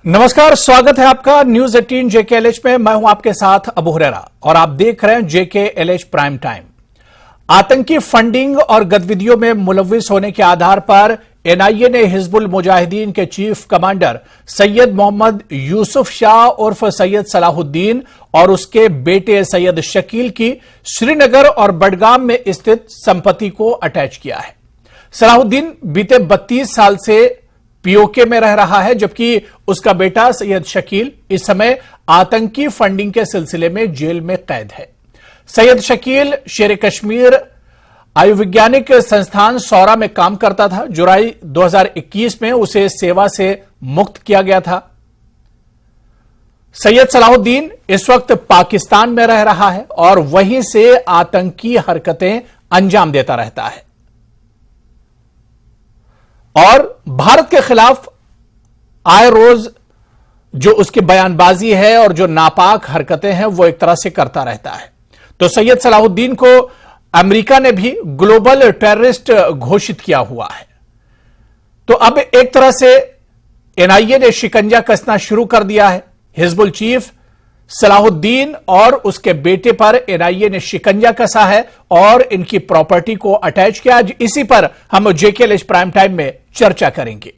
नमस्कार, स्वागत है आपका न्यूज 18 JKLH में। मैं हूं आपके साथ अबू हुरैरा और आप देख रहे हैं JKLH प्राइम टाइम। आतंकी फंडिंग और गतिविधियों में मुलव्विस होने के आधार पर NIA ने हिजबुल मुजाहिदीन के चीफ कमांडर सैयद मोहम्मद यूसुफ शाह उर्फ सैयद सलाहुद्दीन और उसके बेटे सैयद शकील की श्रीनगर और बडगाम में स्थित संपत्ति को अटैच किया है। सलाहुद्दीन बीते 32 साल से POK में रह रहा है, जबकि उसका बेटा सैयद शकील इस समय आतंकी फंडिंग के सिलसिले में जेल में कैद है। सैयद शकील शेर कश्मीर आयुर्विज्ञानिक संस्थान सौरा में काम करता था। जुलाई 2021 में उसे सेवा से मुक्त किया गया था। सैयद सलाहुद्दीन इस वक्त पाकिस्तान में रह रहा है और वहीं से आतंकी हरकतें अंजाम देता रहता है और भारत के खिलाफ आए रोज जो उसकी बयानबाजी है और जो नापाक हरकतें हैं वो एक तरह से करता रहता है। तो सैयद सलाहुद्दीन को अमेरिका ने भी ग्लोबल टेररिस्ट घोषित किया हुआ है। तो अब एक तरह से NIA ने शिकंजा कसना शुरू कर दिया है। हिजबुल चीफ सलाहुद्दीन और उसके बेटे पर NIA ने शिकंजा कसा है और इनकी प्रॉपर्टी को अटैच किया। आज इसी पर हम JKLH प्राइम टाइम में चर्चा करेंगे।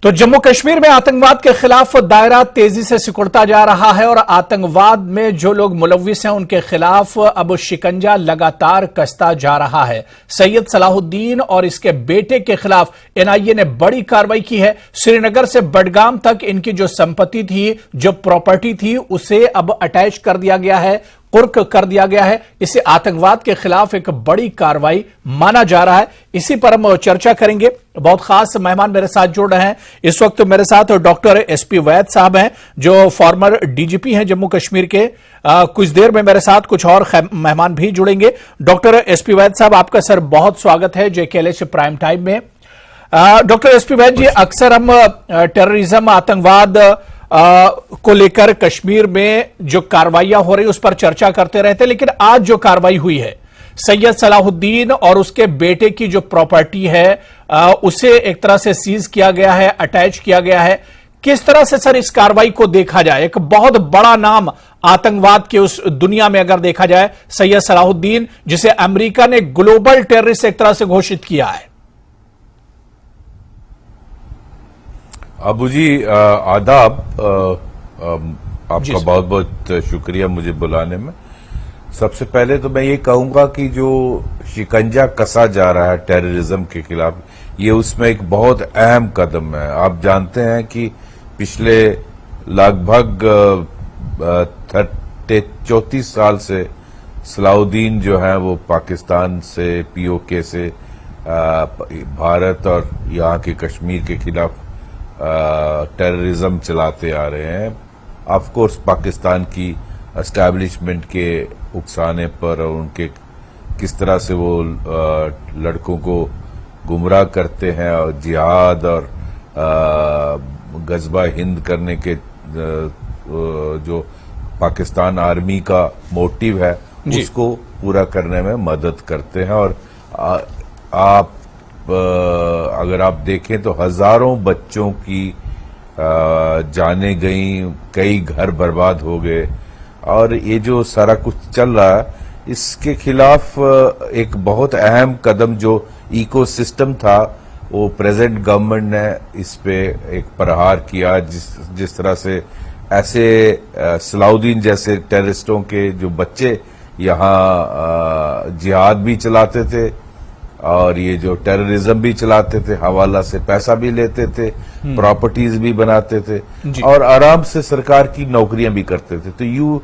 तो जम्मू कश्मीर में आतंकवाद के खिलाफ दायरा तेजी से सिकुड़ता जा रहा है और आतंकवाद में जो लोग मुलव्विस हैं उनके खिलाफ अब शिकंजा लगातार कसता जा रहा है। सैयद सलाहुद्दीन और इसके बेटे के खिलाफ NIA ने बड़ी कार्रवाई की है। श्रीनगर से बडगाम तक इनकी जो संपत्ति थी, जो प्रॉपर्टी थी, उसे अब अटैच कर दिया गया है, कुर्क कर दिया गया है। इसे आतंकवाद के खिलाफ एक बड़ी कार्रवाई माना जा रहा है। इसी पर हम चर्चा करेंगे। बहुत खास मेहमान मेरे साथ जुड़ रहे हैं। इस वक्त मेरे साथ डॉक्टर SP वैद साहब हैं, जो फॉर्मर DGP हैं जम्मू कश्मीर के। कुछ देर में मेरे साथ कुछ और मेहमान भी जुड़ेंगे। डॉक्टर SP वैद साहब, आपका सर बहुत स्वागत है JKLH प्राइम टाइम में। डॉक्टर SP वैद जी, अक्सर हम टेररिज्म, आतंकवाद को लेकर कश्मीर में जो कार्रवाइयां हो रही उस पर चर्चा करते रहते, लेकिन आज जो कार्रवाई हुई है, सैयद सलाहुद्दीन और उसके बेटे की जो प्रॉपर्टी है उसे एक तरह से सीज किया गया है, अटैच किया गया है। किस तरह से सर इस कार्रवाई को देखा जाए? एक बहुत बड़ा नाम आतंकवाद के उस दुनिया में अगर देखा जाए, सैयद सलाहुद्दीन, जिसे अमेरिका ने ग्लोबल टेररिस्ट एक तरह से घोषित किया है। अबू जी, आदाब। आपका बहुत बहुत शुक्रिया मुझे बुलाने में। सबसे पहले तो मैं ये कहूंगा कि जो शिकंजा कसा जा रहा है टेररिज्म के खिलाफ, ये उसमें एक बहुत अहम कदम है। आप जानते हैं कि पिछले लगभग 34 साल से सलाहुद्दीन जो है वो पाकिस्तान से, POK से भारत और यहाँ के कश्मीर के खिलाफ टेररिज्म चलाते आ रहे हैं। ऑफ कोर्स पाकिस्तान की एस्टैब्लिशमेंट के उकसाने पर और उनके किस तरह से वो लड़कों को गुमराह करते हैं और जिहाद और गजबा हिंद करने के जो पाकिस्तान आर्मी का मोटिव है उसको पूरा करने में मदद करते हैं। और आप अगर आप देखें तो हजारों बच्चों की जाने गई, कई घर बर्बाद हो गए और ये जो सारा कुछ चल रहा है, इसके खिलाफ एक बहुत अहम कदम जो इकोसिस्टम था वो प्रेजेंट गवर्नमेंट ने इस पे एक प्रहार किया। जिस तरह से ऐसे सलाहुद्दीन जैसे टेररिस्टों के जो बच्चे यहाँ जिहाद भी चलाते थे और ये जो टेररिज्म भी चलाते थे, हवाला से पैसा भी लेते थे, प्रॉपर्टीज भी बनाते थे और आराम से सरकार की नौकरियां भी करते थे। तो यूं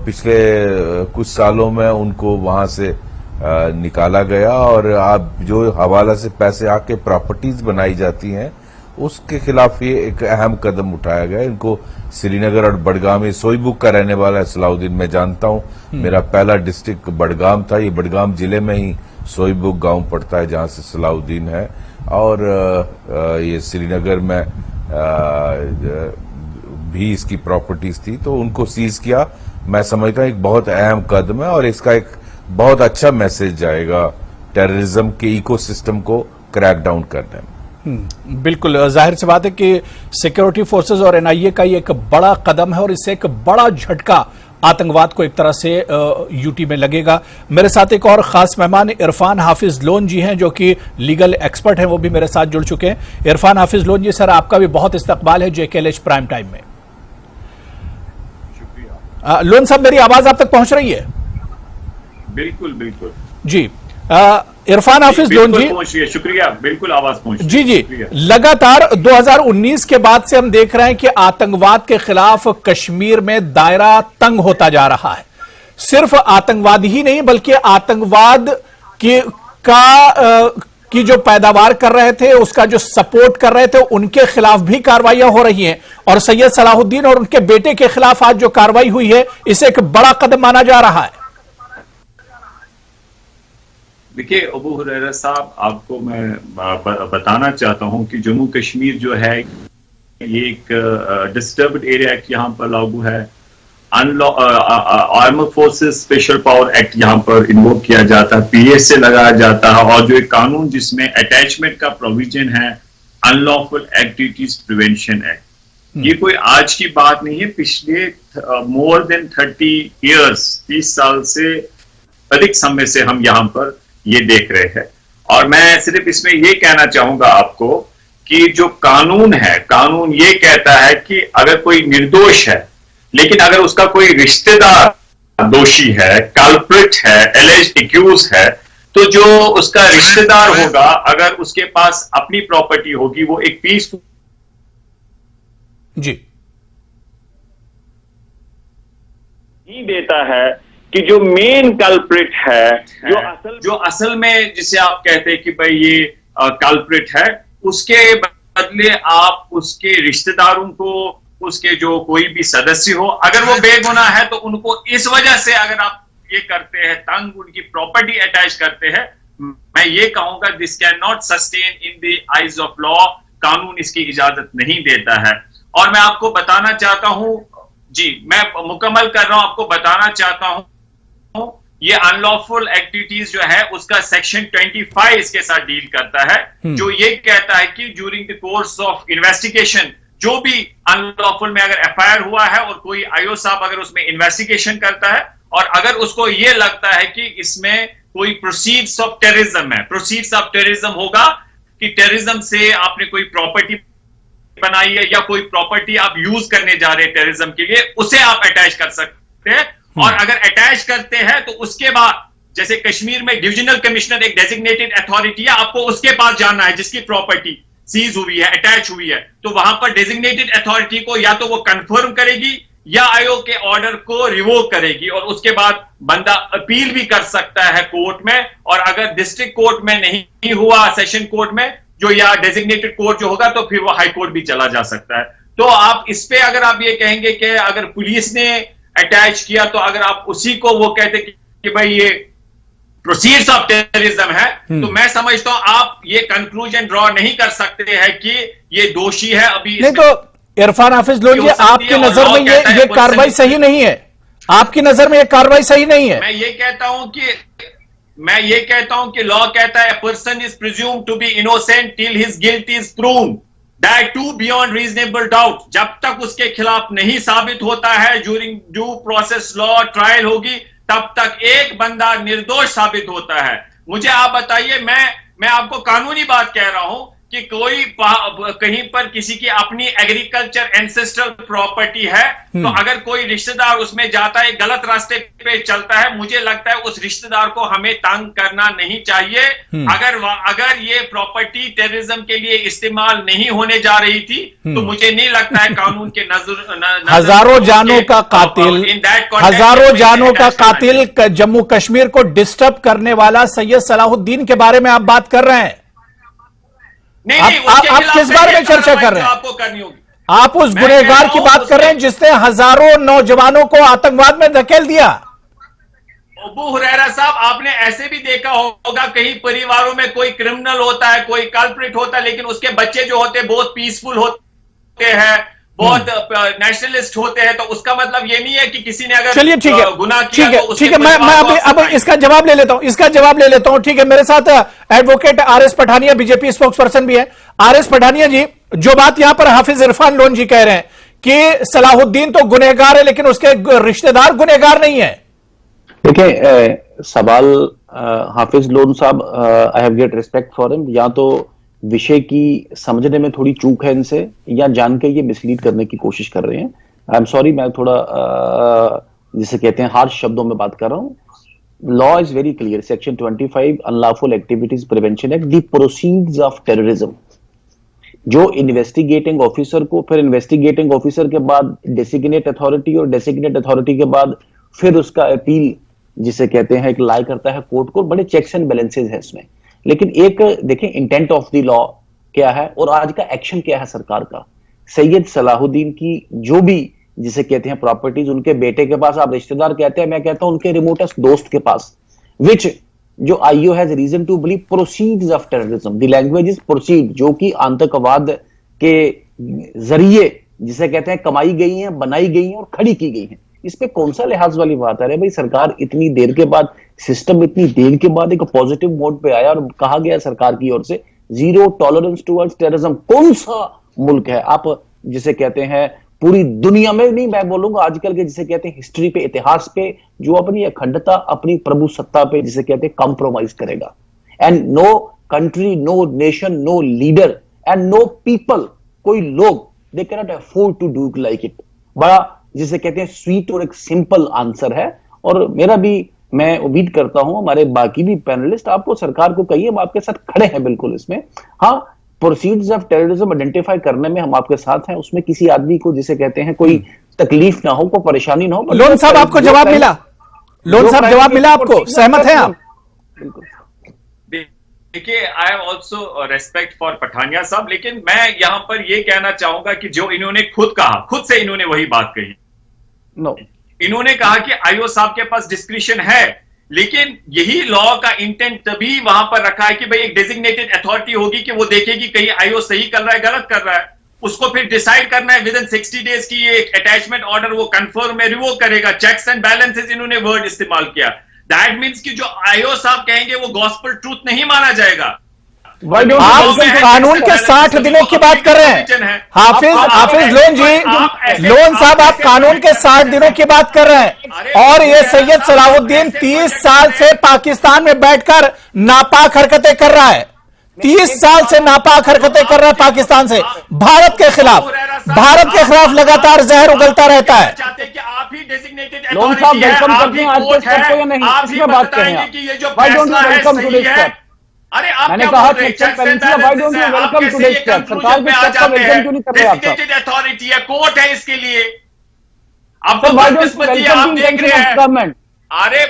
पिछले कुछ सालों में उनको वहां से निकाला गया और आप जो हवाला से पैसे आके प्रॉपर्टीज बनाई जाती हैं उसके खिलाफ ये एक अहम कदम उठाया गया। इनको श्रीनगर और बडगाम, ये सोईबुक का रहने वाला है सलाहुद्दीन, मैं जानता हूं। मेरा पहला डिस्ट्रिक्ट बडगाम था। ये बडगाम जिले में ही सोईबुक गांव पड़ता है जहां से सलाउद्दीन है, और ये श्रीनगर में भी इसकी प्रॉपर्टीज थी, तो उनको सीज किया। मैं समझता हूं एक बहुत अहम कदम है और इसका एक बहुत अच्छा मैसेज जाएगा टेररिज्म के इकोसिस्टम को क्रैक डाउन करने में। बिल्कुल जाहिर सी बात है कि सिक्योरिटी फोर्सेस और एनआईए का ये एक बड़ा कदम है और इससे एक बड़ा झटका आतंकवाद को एक तरह से यूटी में लगेगा। मेरे साथ एक और खास मेहमान इरफान हाफिज लोन जी हैं, जो कि लीगल एक्सपर्ट हैं, वो भी मेरे साथ जुड़ चुके हैं। इरफान हाफिज लोन जी, सर आपका भी बहुत इस्तकबाल है JKLH प्राइम टाइम में। लोन साहब, मेरी आवाज आप तक पहुंच रही है? बिल्कुल बिल्कुल जी। इरफान हाफिज लोन जी, पहुंच रही है, शुक्रिया, बिल्कुल आवाज पहुंच रही है। जी। लगातार 2019 के बाद से हम देख रहे हैं कि आतंकवाद के खिलाफ कश्मीर में दायरा तंग होता जा रहा है। सिर्फ आतंकवाद ही नहीं, बल्कि आतंकवाद की जो पैदावार कर रहे थे, उसका जो सपोर्ट कर रहे थे, उनके खिलाफ भी कार्रवाइयां हो रही हैं। और सैयद सलाहुद्दीन और उनके बेटे के खिलाफ आज जो कार्रवाई हुई है, इसे एक बड़ा कदम माना जा रहा है। देखिए अबू हुरैरा साहब, आपको मैं बताना चाहता हूं कि जम्मू कश्मीर जो है ये एक डिस्टर्ब्ड एरिया एक्ट यहाँ पर लागू है। Arm forces special power act यहाँ पर इन्वोक किया जाता है, PSA लगाया जाता है, और जो एक कानून जिसमें अटैचमेंट का प्रोविजन है, अनलॉफुल एक्टिविटीज प्रिवेंशन एक्ट। ये कोई आज की बात नहीं है, पिछले मोर देन 30 इयर्स, 30 साल से अधिक समय से हम यहाँ पर ये देख रहे हैं। और मैं सिर्फ इसमें ये कहना चाहूंगा आपको कि जो कानून है, कानून ये कहता है कि अगर कोई निर्दोष है, लेकिन अगर उसका कोई रिश्तेदार दोषी है, कल्प्रिट है, एलिज्ड एक्यूज है, तो जो उसका रिश्तेदार होगा, अगर उसके पास अपनी प्रॉपर्टी होगी, वो एक पीसफुल जी ही देता है कि जो मेन कल्प्रिट है, जो असल में जिसे आप कहते हैं कि भाई ये कल्प्रिट है, उसके बदले आप उसके रिश्तेदारों को, उसके जो कोई भी सदस्य हो, अगर वो बेगुनाह है, तो उनको इस वजह से अगर आप ये करते हैं, तंग उनकी प्रॉपर्टी अटैच करते हैं, मैं ये कहूंगा this can not sustain in the eyes of law. कानून इसकी इजाजत नहीं देता है। और मैं आपको बताना चाहता हूं, जी मैं मुकम्मल कर रहा हूं, आपको बताना चाहता हूं, ये अनलॉफुल एक्टिविटीज जो है उसका सेक्शन 25 इसके साथ डील करता है, जो ये कहता है कि during the course of investigation, जो भी अनलॉफुल में अगर FIR हुआ है और कोई IO साहब अगर उसमें इन्वेस्टिगेशन करता है, और अगर उसको ये लगता है कि इसमें कोई प्रोसीड्स ऑफ टेररिज्म है, प्रोसीड्स ऑफ टेररिज्म होगा कि टेररिज्म से आपने कोई प्रॉपर्टी बनाई है या कोई प्रॉपर्टी आप यूज करने जा रहे हैं टेररिज्म के लिए, उसे आप अटैच कर सकते हैं। और अगर अटैच करते हैं तो उसके बाद, जैसे कश्मीर में डिविजनल कमिश्नर एक डेजिग्नेटेड अथॉरिटी है, आपको उसके पास जाना है जिसकी प्रॉपर्टी सीज हुई है, अटैच हुई है, तो वहां पर डेजिग्नेटेड अथॉरिटी को या तो वो कंफर्म करेगी या IO के ऑर्डर को रिवोक करेगी, और उसके बाद बंदा अपील भी कर सकता है कोर्ट में। और अगर डिस्ट्रिक्ट कोर्ट में नहीं हुआ, सेशन कोर्ट में जो या डेजिग्नेटेड कोर्ट जो होगा, तो फिर वो हाई कोर्ट भी चला जा सकता है। तो आप इस पे अगर आप ये कहेंगे कि अगर पुलिस ने अटैच किया, तो अगर आप उसी को वो कहते कि भाई ये प्रोसीड्स ऑफ टेररिज्म है, तो मैं समझता हूं आप ये कंक्लूजन ड्रॉ नहीं कर सकते हैं कि ये दोषी है। अभी नहीं, तो इरफान हाफिज लोन जी, आपकी नजर में ये कार्रवाई सही नहीं है? आपकी नजर में ये कार्रवाई सही नहीं है? मैं ये कहता हूं कि लॉ कहता है person is presumed to be innocent till his guilt is proved, that too beyond reasonable doubt. जब तक उसके खिलाफ नहीं साबित होता है, during due process law trial होगी, तब तक एक बंदा निर्दोष साबित होता है। मुझे आप बताइए, मैं आपको कानूनी बात कह रहा हूं कि कोई कहीं पर किसी की अपनी एग्रीकल्चर एंसेस्ट्रल प्रॉपर्टी है, तो अगर कोई रिश्तेदार उसमें जाता है, गलत रास्ते पे चलता है, मुझे लगता है उस रिश्तेदार को हमें तंग करना नहीं चाहिए। अगर ये प्रॉपर्टी टेररिज्म के लिए इस्तेमाल नहीं होने जा रही थी, तो मुझे नहीं लगता है कानून के नजर हजारों जानों का कातिल जम्मू कश्मीर को डिस्टर्ब करने वाला सैयद सलाहुद्दीन के बारे में आप बात कर रहे हैं। आप किस बारे में चर्चा कर रहे हैं? आपको करनी होगी। आप उस गुनहगार की बात कर रहे हैं जिसने हजारों नौजवानों को आतंकवाद में धकेल दिया। अबू हुरैरा साहब, आपने ऐसे भी देखा होगा कई परिवारों में कोई क्रिमिनल होता है, कोई कल्प्रिट होता है, लेकिन उसके बच्चे जो होते हैं बहुत पीसफुल होते हैं, बहुत नेशनलिस्ट होते हैं। तो उसका मतलब ये नहीं है कि किसी ने अगर चलिए ठीक है, गुनाह ठीक किया है, तो ठीक है, मैं अब इसका जवाब ले लेता हूं, ठीक है। मेरे साथ advocate RS Pathania, BJP spokes person भी है। आरएस पठानिया जी, जो बात यहां पर हाफिज इरफान लोन जी कह रहे हैं कि सलाहुद्दीन तो गुनहगार है लेकिन उसके रिश्तेदार गुनहगार नहीं है। देखिए, सवाल हाफिज लोन साहब, I have great respect for him. या तो विषय की समझने में थोड़ी चूक है इनसे, या जान के ये मिसलीड करने की कोशिश कर रहे हैं। आई एम सॉरी, मैं थोड़ा जिसे कहते हैं हार्श शब्दों में बात कर रहा हूं। Law is very clear, section 25 unlawful activities prevention act, the proceeds of terrorism. जो इन्वेस्टिगेटिंग ऑफिसर को, फिर इन्वेस्टिगेटिंग ऑफिसर के बाद डेसिग्नेट अथॉरिटी, और डेसिग्नेट अथॉरिटी के बाद फिर उसका अपील जिसे कहते हैं एक लाई करता है कोर्ट को। बड़े चेक्स एंड बैलेंसेज है इसमें। लेकिन एक देखें इंटेंट ऑफ द लॉ क्या है और आज का एक्शन क्या है सरकार का। सैयद सलाहुद्दीन की जो भी जिसे कहते हैं प्रॉपर्टीज उनके बेटे के पास, आप रिश्तेदार कहते हैं, मैं कहता हूं उनके रिमोटेस्ट दोस्त के पास, विच जो IO has reason to believe proceeds of terrorism. The language is proceed, जो कि आतंकवाद के जरिए जिसे कहते हैं कमाई गई हैं, बनाई गई हैं और खड़ी की गई हैं। इस पे कौन सा लिहाज वाली बात है? भाई, सरकार इतनी देर के बाद, सिस्टम इतनी देर के बाद एक पॉजिटिव मोड पे आया और कहा गया सरकार की ओर से जीरो टॉलरेंस टुवर्ड्स टेररिज्म। कौन सा मुल्क है, आप जिसे कहते हैं पूरी दुनिया में नहीं, मैं बोलूंगा आजकल के जिसे कहते हैं हिस्ट्री पे, इतिहास पे, जो अपनी अखंडता, अपनी प्रभु सत्ता पे जिसे कहते हैं कॉम्प्रोमाइज करेगा? And no country, no nation, no leader and no people, कोई लोग, they can not afford to do like it. बड़ा जिसे कहते हैं स्वीट और एक सिंपल आंसर है। और मेरा भी, मैं उम्मीद करता हूं हमारे बाकी भी पैनलिस्ट, आपको सरकार को कहिए, हम आपके साथ खड़े हैं बिल्कुल इसमें। हाँ, प्रोसीड्स ऑफ टेररिज्म आइडेंटिफाई करने में हम आपके साथ हैं। उसमें किसी आदमी को जिसे कहते हैं कोई तकलीफ ना हो, कोई परेशानी ना हो। लोन साहब, आपको जवाब मिला? लोन साहब, जवाब मिला आपको? सहमत हैं आप? बिल्कुल। देखिए, I have also respect for Pathania साहब, लेकिन मैं यहां पर यह कहना चाहूंगा कि जो इन्होंने खुद कहा, खुद से इन्होंने वही बात कही। नो, इन्होंने कहा कि आईओ साहब के पास डिस्क्रिशन है, लेकिन यही लॉ का इंटेंट तभी वहां पर रखा है कि भाई एक डेजिग्नेटेड अथॉरिटी होगी कि वो देखेगी कहीं आईओ सही कर रहा है, गलत कर रहा है, उसको फिर डिसाइड करना है विद इन 60 डेज की ये एक अटैचमेंट ऑर्डर वो कंफर्म में रिवोक करेगा। चेक्स एंड बैलेंसेस इन्होंने वर्ड इस्तेमाल किया। दैट मीन्स कि जो आईओ साहब कहेंगे वो गॉस्पेल ट्रूथ नहीं माना जाएगा। आप कानून के 60 दिनों की बात कर रहे हैं हाफिज लोन जी, लोन साहब, आप कानून के 60 दिनों की बात कर रहे हैं और ये सैयद सलाहुद्दीन 30 साल से पाकिस्तान में बैठकर नापाक हरकतें कर रहा है। 30 साल से नापाक हरकतें कर रहा है पाकिस्तान से, भारत के खिलाफ लगातार जहर उगलता रहता है। लोन साहब, वेलकम करते हैं आज के स्टेप को या नहीं, इसमें बात करें कि ये जो फैसला है सही है। अरे आप मैंने कहा why don't you welcome to this step? सरकार के स्टेप का वेलकम क्यों नहीं कर रहे आप? डेजिग्नेटेड अथॉरिटी है, कोर्ट है इसके लिए। अब तो तो बदकिस्मती है, आप देख रहे हैं। गवर्नमेंट, अरे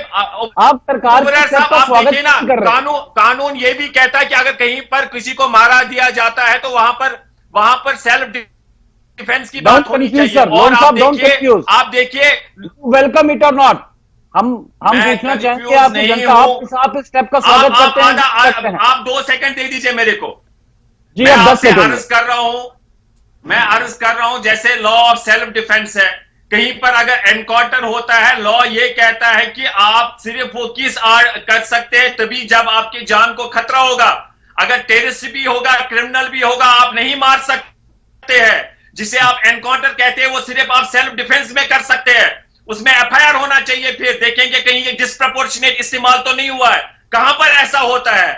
आप सरकार के स्टेप का स्वागत नहीं कर रहे। कानून ये भी कहता है कि अगर कहीं पर किसी को मारा दिया जाता है तो वहां पर सेल्फ डिफेंस की बात होनी चाहिए। और आप देखिए, वेलकम इट और नॉट, हम पूछना चाहेंगे आप जनता, आप इस स्टेप का स्वागत करते हैं? आप 2 सेकंड दे दीजिए मेरे को जी। अब 10 सेकंड अर्ज कर रहा हूं जैसे लॉ ऑफ सेल्फ डिफेंस है, कहीं पर अगर एनकाउंटर होता है, लॉ ये कहता है कि आप सिर्फ वो केस कर सकते हैं तभी जब आपकी जान को खतरा होगा। अगर टेररिस्ट भी होगा, क्रिमिनल भी होगा, आप नहीं मार सकते हैं। जिसे आप एनकाउंटर कहते हैं वो सिर्फ आप सेल्फ डिफेंस में कर सकते हैं। उसमें एफआईआर होना चाहिए, फिर देखेंगे कहीं ये डिस्प्रपोर्शनेट इस्तेमाल तो नहीं हुआ है। कहां पर ऐसा होता है?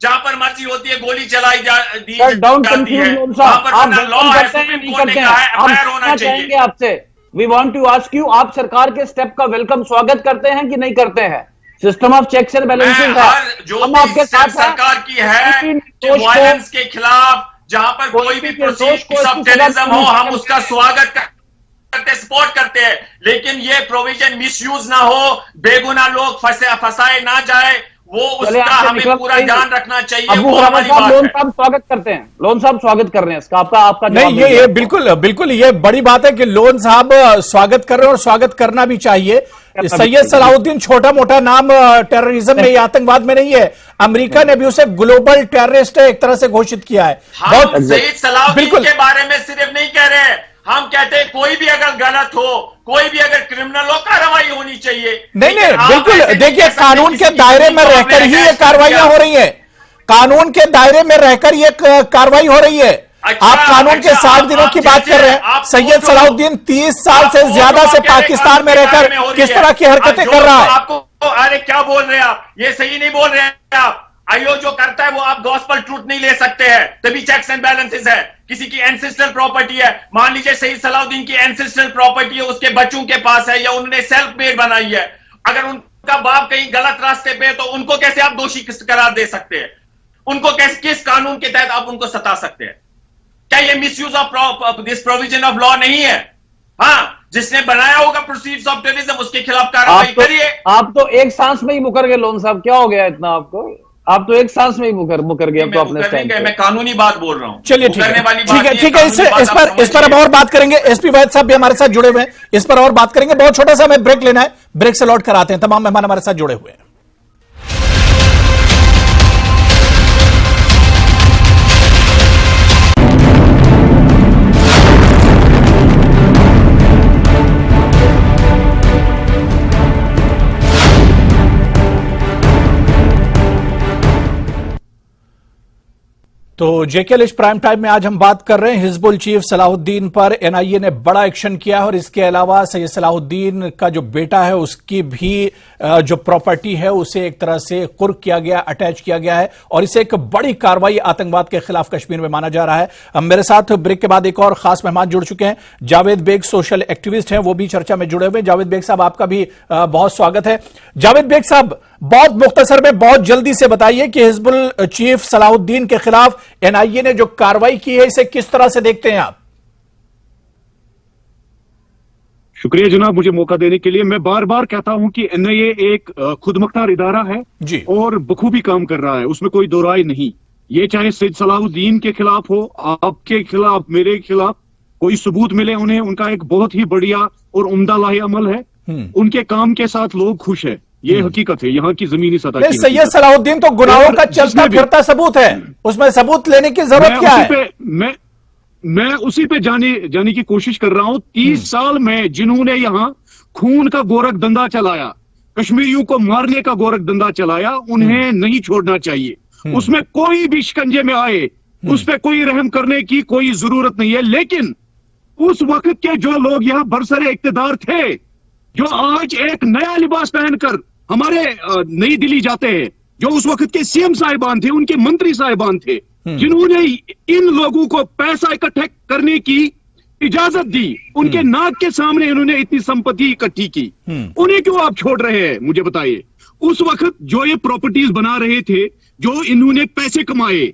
जहां पर मर्जी होती है गोली चलाई जाती है, वहां पर लॉ है, सुप्रीम कोर्ट ने कहा है एफआईआर होना चाहिए। आपसे we want to ask you, आप सरकार के स्टेप का वेलकम स्वागत करते हैं कि नहीं करते हैं? System of checks and balances है, जो आपके साथ सरकार की है वायलेंस के खिलाफ, जहां पर कोई भी प्रोसीजर ऑफ टेररिज्म हो, हम उसका स्वागत करते, सपोर्ट करते हैं। लेकिन ये प्रोविजन मिसयूज ना हो, बेगुनाह लोग फंसाए ना जाए, वो उसका हमें पूरा ध्यान रखना चाहिए। अबू हुरैरा साहब, लोन साहब स्वागत करते हैं, लोन साहब स्वागत कर रहे हैं इसका, आपका नहीं, ये बिल्कुल ये बड़ी बात है कि लोन साहब स्वागत कर रहे हैं और स्वागत करना भी चाहिए। सैयद सलाहुद्दीन छोटा मोटा नाम टेररिज्म में, आतंकवाद में नहीं है। अमेरिका ने भी उसे ग्लोबल टेररिस्ट एक तरह से घोषित किया है। हम सैयद सलाहुद्दीन के बारे में सिर्फ नहीं कह रहे हैं, हम कहते हैं कोई भी अगर गलत हो, कोई भी अगर क्रिमिनल हो, कार्रवाई होनी चाहिए। नहीं, बिल्कुल। देखिए, कानून के दायरे में रहकर ही ये कार्रवाइयां हो रही है। कानून के दायरे में रहकर ये कार्रवाई हो रही है। आप कानून के 60 दिनों की बात कर रहे हैं। सैयद सलाहुद्दीन 30 साल से ज्यादा से पाकिस्तान में रहकर किस तरह की हरकतें कर रहा है? आपको अरे क्या बोल रहे हैं आप? ये सही नहीं बोल रहे हैं आप। आयोग जो करता है वो आप गॉस्पेल ट्रूथ नहीं ले सकते हैं, तभी चेक्स एंड बैलेंसेस है। किसी की एंसेस्ट्रल प्रॉपर्टी है, मान लीजिए सैयद सलाहुद्दीन की एंसेस्ट्रल प्रॉपर्टी है, उसके बच्चों के पास है या उन्होंने सेल्फ मेड बनाई है, अगर उनका बाप कहीं गलत रास्ते पे है तो उनको कैसे आप दोषी करार दे सकते हैं? उनको कैसे, किस कानून के तहत आप उनको सता सकते हैं? क्या ये misuse of this provision of law नहीं है? हाँ, जिसने बनाया होगा प्रोसीड्स ऑफ टेररिज्म, उसके खिलाफ कार्रवाई करिए। आप तो एक सांस में ही मुकर गए लोन साहब, क्या हो गया इतना आपको? आप तो एक सांस में ही मुकर गए तो अपने स्टैंड पे। मैं कानूनी बात बोल रहा हूँ। चलिए ठीक है। इस पर अब और बात करेंगे। एसपी वैद साहब भी हमारे साथ जुड़े हुए हैं, इस पर और बात करेंगे। बहुत छोटा सा हमें ब्रेक लेना है, ब्रेक से लौट कर आते हैं। तमाम मेहमान हमारे साथ जुड़े हुए हैं। तो जेकेएल प्राइम टाइम में आज हम बात कर रहे हैं हिजबुल चीफ सलाहुद्दीन पर। एनआईए ने बड़ा एक्शन किया है और इसके अलावा सैयद सलाहुद्दीन का जो बेटा है उसकी भी जो प्रॉपर्टी है उसे एक तरह से कुर्क किया गया, अटैच किया गया है और इसे एक बड़ी कार्रवाई आतंकवाद के खिलाफ कश्मीर में माना जा रहा है। अब मेरे साथ ब्रेक के बाद एक और खास मेहमान जुड़ चुके हैं। जावेद बेग सोशल एक्टिविस्ट हैं, वो भी चर्चा में जुड़े हुए हैं। जावेद बेग साहब, आपका भी बहुत स्वागत है। जावेद बेग साहब, बहुत मुख्तसर में बहुत जल्दी से बताइए कि हिजबुल चीफ सलाहुद्दीन के खिलाफ एनआईए ने जो कार्रवाई की है इसे किस तरह से देखते हैं आप? शुक्रिया जनाब मुझे मौका देने के लिए। मैं बार बार कहता हूं कि एनआईए एक खुदमुख्तार इदारा है जी, और बखूबी काम कर रहा है, उसमें कोई दो राय नहीं। ये चाहे सैयद सलाहुद्दीन के खिलाफ हो, आपके खिलाफ, मेरे खिलाफ, कोई सबूत मिले उन्हें, उनका एक बहुत ही बढ़िया और उम्दा लाहे अमल है। उनके काम के साथ लोग खुश है, ये हकीकत है यहाँ की जमीनी सतह की। सैयद सलाहुद्दीन तो गुनाहों का चलता फिरता सबूत है, उसमें सबूत लेने की जरूरत क्या है? मैं उसी पे जाने की कोशिश कर रहा हूँ। 30 साल में जिन्होंने यहाँ खून का गोरख धंधा चलाया, कश्मीरियों को मारने का गोरख धंधा चलाया, उन्हें नहीं छोड़ना चाहिए। उसमें कोई भी शिकंजे में आए उस पर कोई रहम करने की कोई जरूरत नहीं है। लेकिन उस वक्त के जो लोग यहाँ बरसरे इक्तदार थे, जो आज एक नया लिबास पहनकर हमारे नई दिल्ली जाते हैं, जो उस वक्त के सीएम साहिबान थे, उनके मंत्री साहिबान थे, जिन्होंने इन लोगों को पैसा इकट्ठा करने की इजाजत दी, उनके नाक के सामने इन्होंने इतनी संपत्ति इकट्ठी की, उन्हें क्यों आप छोड़ रहे हैं? मुझे बताइए। उस वक्त जो ये प्रॉपर्टीज बना रहे थे, जो इन्होंने पैसे कमाए,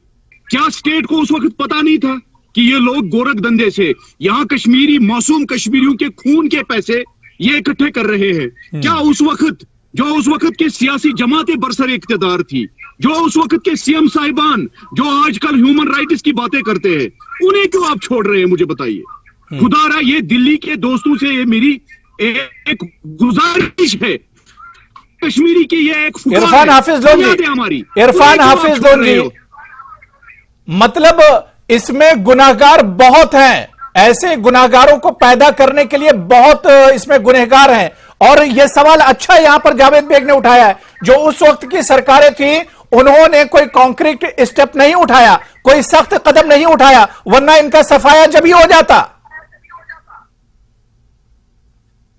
क्या स्टेट को उस वक्त पता नहीं था कि ये लोग गोरख धंधे से यहाँ कश्मीरी मासूम कश्मीरियों के खून के पैसे ये इकट्ठे कर रहे हैं? क्या उस वक्त के सियासी जमातें बरसर इख्तियार थी, जो उस वक्त के सीएम साहिबान जो आजकल ह्यूमन राइट्स की बातें करते हैं, उन्हें क्यों आप छोड़ रहे हैं? मुझे बताइए। खुदारा ये दिल्ली के दोस्तों से ये मेरी एक गुजारिश है, कश्मीरी की ये एक इरफान हाफिज लोन हमारी इरफान हाफिज लोन जी, मतलब इसमें गुनाहगार बहुत हैं, ऐसे गुनाहगारों को पैदा करने के लिए बहुत इसमें गुनहगार हैं। और यह सवाल अच्छा यहां पर जावेद बेग ने उठाया है, जो उस वक्त की सरकारें थी उन्होंने कोई कॉन्क्रीट स्टेप नहीं उठाया, कोई सख्त कदम नहीं उठाया, वरना इनका सफाया जब ही हो जाता।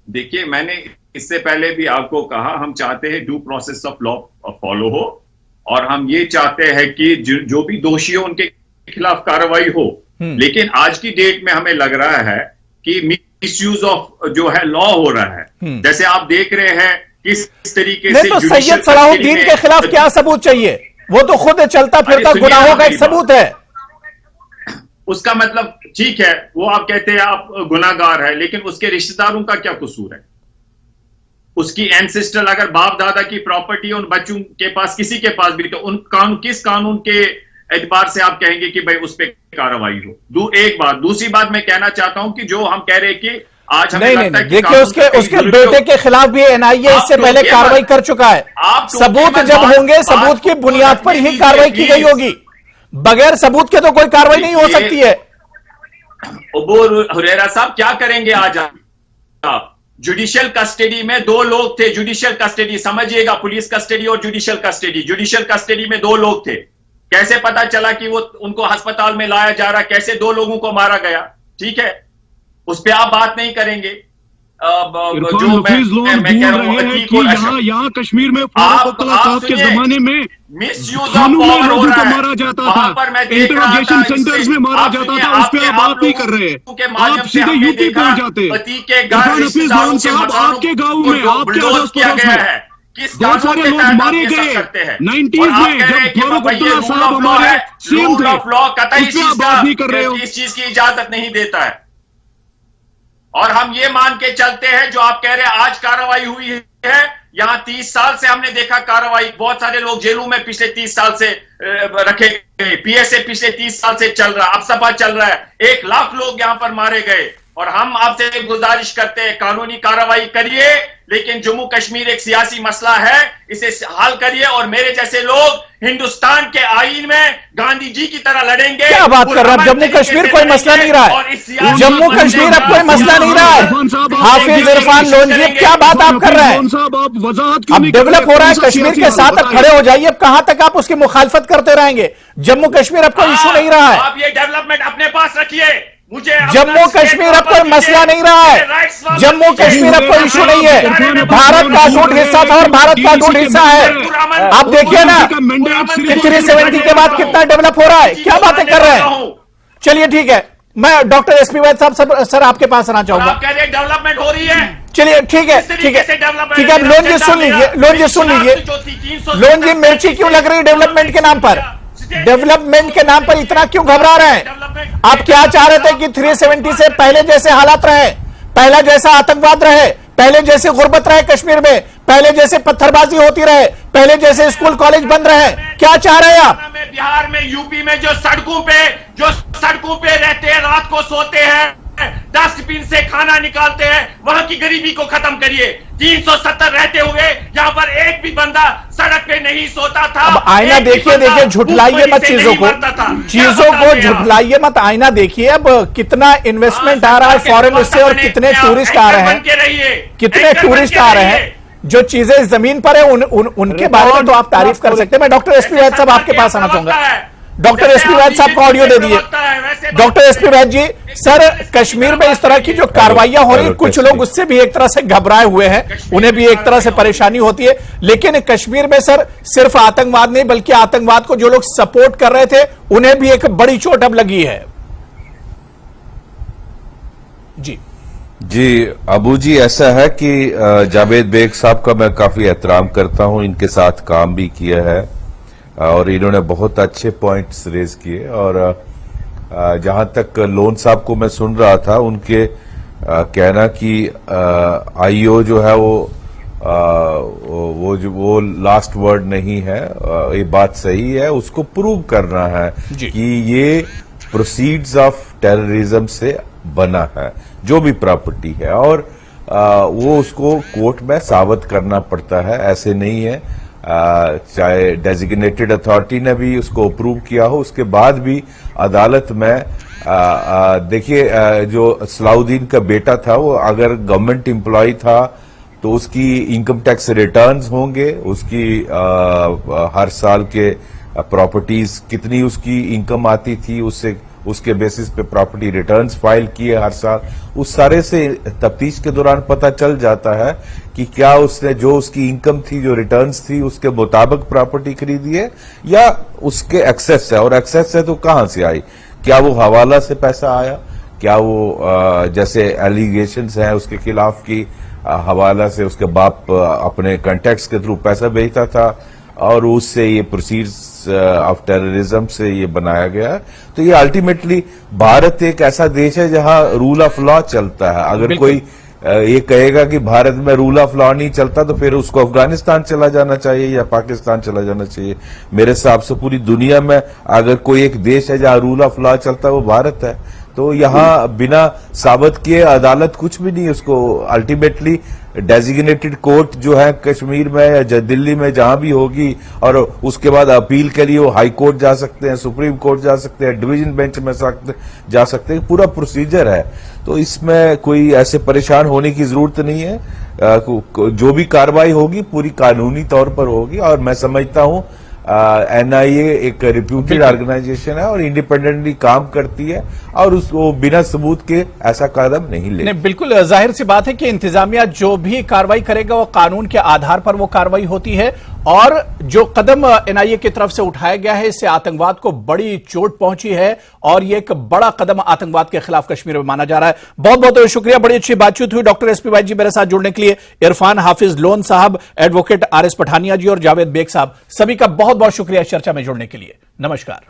देखिए, मैंने इससे पहले भी आपको कहा, हम चाहते हैं due process of law follow हो और हम ये चाहते हैं कि जो भी दोषी हो उनके खिलाफ कार्रवाई हो। लेकिन आज की डेट में हमें लग रहा है कि मिसयूज ऑफ जो है लॉ हो रहा है। जैसे आप देख रहे हैं किस तरीके से तो सैयद सलाहुद्दीन के खिलाफ क्या सबूत चाहिए? वो तो खुद चलता फिरता गुनाहों का एक सबूत है। उसका मतलब ठीक है, वो आप कहते हैं आप गुनाहगार है, लेकिन उसके रिश्तेदारों का क्या कसूर है? उसकी एंसेस्ट्रल अगर बाप दादा की प्रॉपर्टी उन बच्चों के पास, किसी के पास भी, तो उन किस कानून के एतबार से आप कहेंगे कि भाई उस पर कार्रवाई हो? एक बात। दूसरी बात मैं कहना चाहता हूं कि जो हम कह रहे हैं कि आज हमें नहीं लगता है नहीं, कि देखिए कानून उसके का कई उसके दुरुपयोग- बेटे के खिलाफ भी एनआईए आप इससे तो पहले केवल- कार्रवाई कर चुका है। आप तो सबूत केवल जब बात- होंगे, सबूत बात की को बुनियाद पर ही रखने कार्रवाई की दीजिए, गई होगी। बगैर सबूत के तो कोई कार्रवाई नहीं हो देखिए, सकती है। अबू हुरैरा साहब क्या करेंगे आज आप? जुडिशियल कस्टडी में 2 लोग थे, जुडिशियल कस्टडी समझिएगा, पुलिस कस्टडी और जुडिशियल कस्टडी। जुडिशियल कस्टडी में 2 लोग थे, कैसे पता चला कि वो उनको अस्पताल में लाया जा रहा, कैसे 2 लोगों को मारा गया? ठीक है, उस पर आप बात नहीं करेंगे। इरफान हफीज लोग बोल रहे हैं कि यहाँ कश्मीर में फारूक अब्दुल्ला साहब के जमाने में मिसयूज ऑफ खानों में पावर हो लोगों रहा को है। मारा जाता वहां पर था, मैं देख रहा इंटरोगेशन था, सेंटर्स में मारा जाता था, उस पर आप बात नहीं कर रहे। आप सीधे यूपी पहुंच जाते। इरफान हफीज लोन साहब, आपके गांव में, आपके अड़ोस पड़ोस में बहुत सारे लोग मारे गए 90s में, जब फारूक अब्दुल्ला साहब हमारे सीएम थे। उस पर आप बात नहीं कर रहे हो। इस चीज की इजाजत नहीं देता है। और हम ये मान के चलते हैं, जो आप कह रहे हैं आज कार्रवाई हुई है, यहां 30 साल से हमने देखा कार्रवाई। बहुत सारे लोग जेलों में पिछले 30 साल से रखे गए, पीएसए पिछले 30 साल से चल रहा, अब सपा चल रहा है, 1 लाख लोग यहां पर मारे गए। और हम आपसे गुजारिश करते हैं, कानूनी कार्रवाई करिए, लेकिन जम्मू कश्मीर एक सियासी मसला है, इसे हल करिए। और मेरे जैसे लोग हिंदुस्तान के आईन में गांधी जी की तरह लड़ेंगे। क्या बात कर रहे हैं? जम्मू कश्मीर कोई मसला नहीं रहा है। जम्मू कश्मीर अब कोई मसला नहीं रहा है। हाफिज इरफान लोन जी, क्या बात आप कर रहे हैं? अब डेवलप हो रहा है कश्मीर के साथ, अब खड़े हो जाइए। अब कहां तक आप उसकी मुखालफत करते रहेंगे? जम्मू कश्मीर अब कोई इशू नहीं रहा है। आप ये डेवलपमेंट अपने पास रखिए। मुझे जम्मू कश्मीर अब कोई मसला नहीं रहा है। जम्मू कश्मीर अब कोई इशू नहीं है। भारत का अटूट हिस्सा था और भारत का अटूट हिस्सा है। आप देखिए ना कि 370 के बाद कितना डेवलप हो रहा है। क्या बातें कर रहे हैं? चलिए ठीक है, मैं डॉक्टर एसपी वैद साहब सर आपके पास आना चाहूंगा। आप कह रहे हैं डेवलपमेंट हो रही है। चलिए ठीक है, ठीक है, ठीक है। लोन जी सुन लीजिए, लोन जी सुन लीजिए। लोन जी, मिर्ची क्यों लग रही है डेवलपमेंट के नाम पर? डेवलपमेंट के नाम पर इतना क्यों घबरा रहे हैं? आप क्या चाह रहे थे कि 370 से पहले जैसे हालात रहे, पहले जैसा आतंकवाद रहे, पहले जैसे गुर्बत रहे कश्मीर में, पहले जैसे पत्थरबाजी होती रहे, पहले जैसे स्कूल कॉलेज बंद रहे? क्या चाह रहे हैं आप? बिहार में, यूपी में जो सड़कों पे रहते हैं, रात को सोते हैं, डस्टबिन से खाना निकालते हैं, वहां की गरीबी को खत्म करिए। 370 रहते हुए यहाँ पर एक भी बंदा सड़क पे नहीं सोता था। अब आईना देखिए, देखिए, झुठलाइए मत चीजों को, झुठलाइए मत। आईना देखिए, अब कितना इन्वेस्टमेंट आ रहा है फॉरेन से, और कितने टूरिस्ट आ रहे हैं, कितने टूरिस्ट आ रहे हैं। जो चीजें जमीन पर है उनके बारे में तो आप तारीफ कर सकते हैं। मैं डॉक्टर एसपी वैद साहब आपके पास आना चाहूंगा। डॉक्टर एसपी वैद साहब को ऑडियो दे दिए। डॉक्टर एसपी वैद जी, सर कश्मीर में इस तरह की जो कार्रवाइयां हो रही है, कुछ लोग उससे भी एक तरह से घबराए हुए हैं, उन्हें भी एक तरह से परेशानी होती है। लेकिन कश्मीर में सर सिर्फ आतंकवाद नहीं, बल्कि आतंकवाद को जो लोग सपोर्ट कर रहे थे, उन्हें भी एक बड़ी चोट अब लगी है। जी अबू जी, ऐसा है कि जावेद बेग साहब का मैं काफी एहतराम करता हूं, इनके साथ काम भी किया है और इन्होंने बहुत अच्छे पॉइंट्स रेज किए। और जहां तक लोन साहब को मैं सुन रहा था, उनके कहना कि आईओ जो है वो लास्ट वर्ड नहीं है, ये बात सही है। उसको प्रूव करना है कि ये प्रोसीड्स ऑफ टेररिज्म से बना है, जो भी प्रॉपर्टी है, और वो उसको कोर्ट में साबित करना पड़ता है। ऐसे नहीं है, चाहे डेजिग्नेटेड अथॉरिटी ने भी उसको अप्रूव किया हो, उसके बाद भी अदालत में देखिए, जो सलाउद्दीन का बेटा था, वो अगर गवर्नमेंट एम्प्लॉय था तो उसकी इनकम टैक्स रिटर्न्स होंगे, उसकी हर साल के प्रॉपर्टीज कितनी उसकी इनकम आती थी, उसके बेसिस पे प्रॉपर्टी रिटर्न्स फाइल किए हर साल। उस सारे से तफ्तीश के दौरान पता चल जाता है कि क्या उसने जो उसकी इनकम थी, जो रिटर्न्स थी, उसके मुताबिक प्रॉपर्टी खरीदी है या उसके एक्सेस है। और एक्सेस है तो कहां से आई? क्या वो हवाला से पैसा आया? क्या वो जैसे एलिगेशंस हैं उसके खिलाफ की हवाला से उसके बाप अपने कॉन्टैक्ट्स के थ्रू पैसा भेजता था और उससे ये प्रोसीड्स ऑफ टेररिज्म से ये बनाया गया। तो ये अल्टीमेटली भारत एक ऐसा देश है जहां रूल ऑफ लॉ चलता है। अगर कोई ये कहेगा कि भारत में रूल ऑफ लॉ नहीं चलता तो फिर उसको अफगानिस्तान चला जाना चाहिए या पाकिस्तान चला जाना चाहिए। मेरे हिसाब से पूरी दुनिया में अगर कोई एक देश है जहां रूल ऑफ लॉ चलता है वो भारत है। तो यहाँ बिना साबित किए अदालत कुछ भी नहीं, उसको अल्टीमेटली डेजिग्नेटेड कोर्ट जो है कश्मीर में या दिल्ली में जहां भी होगी, और उसके बाद अपील के लिए वो हाई कोर्ट जा सकते हैं, सुप्रीम कोर्ट जा सकते हैं, डिवीजन बेंच में जा सकते हैं, पूरा प्रोसीजर है। तो इसमें कोई ऐसे परेशान होने की जरूरत नहीं है। जो भी कार्रवाई होगी पूरी कानूनी तौर पर होगी, और मैं समझता हूं एनआईए एक रिप्यूटेड ऑर्गेनाइजेशन है और इंडिपेंडेंटली काम करती है, और उसको बिना सबूत के ऐसा कदम नहीं ले। नहीं, बिल्कुल जाहिर सी बात है कि इंतजामिया जो भी कार्रवाई करेगा वो कानून के आधार पर वो कार्रवाई होती है, और जो कदम एनआईए की तरफ से उठाया गया है इससे आतंकवाद को बड़ी चोट पहुंची है, और ये एक बड़ा कदम आतंकवाद के खिलाफ कश्मीर में माना जा रहा है। बहुत बहुत शुक्रिया, बड़ी अच्छी बातचीत हुई। डॉक्टर एसपी वाई जी मेरे साथ जुड़ने के लिए, इरफान हाफिज लोन साहब, एडवोकेट आरएस पठानिया जी और जावेद बेग साहब, सभी का बहुत बहुत शुक्रिया इस चर्चा में जुड़ने के लिए। नमस्कार।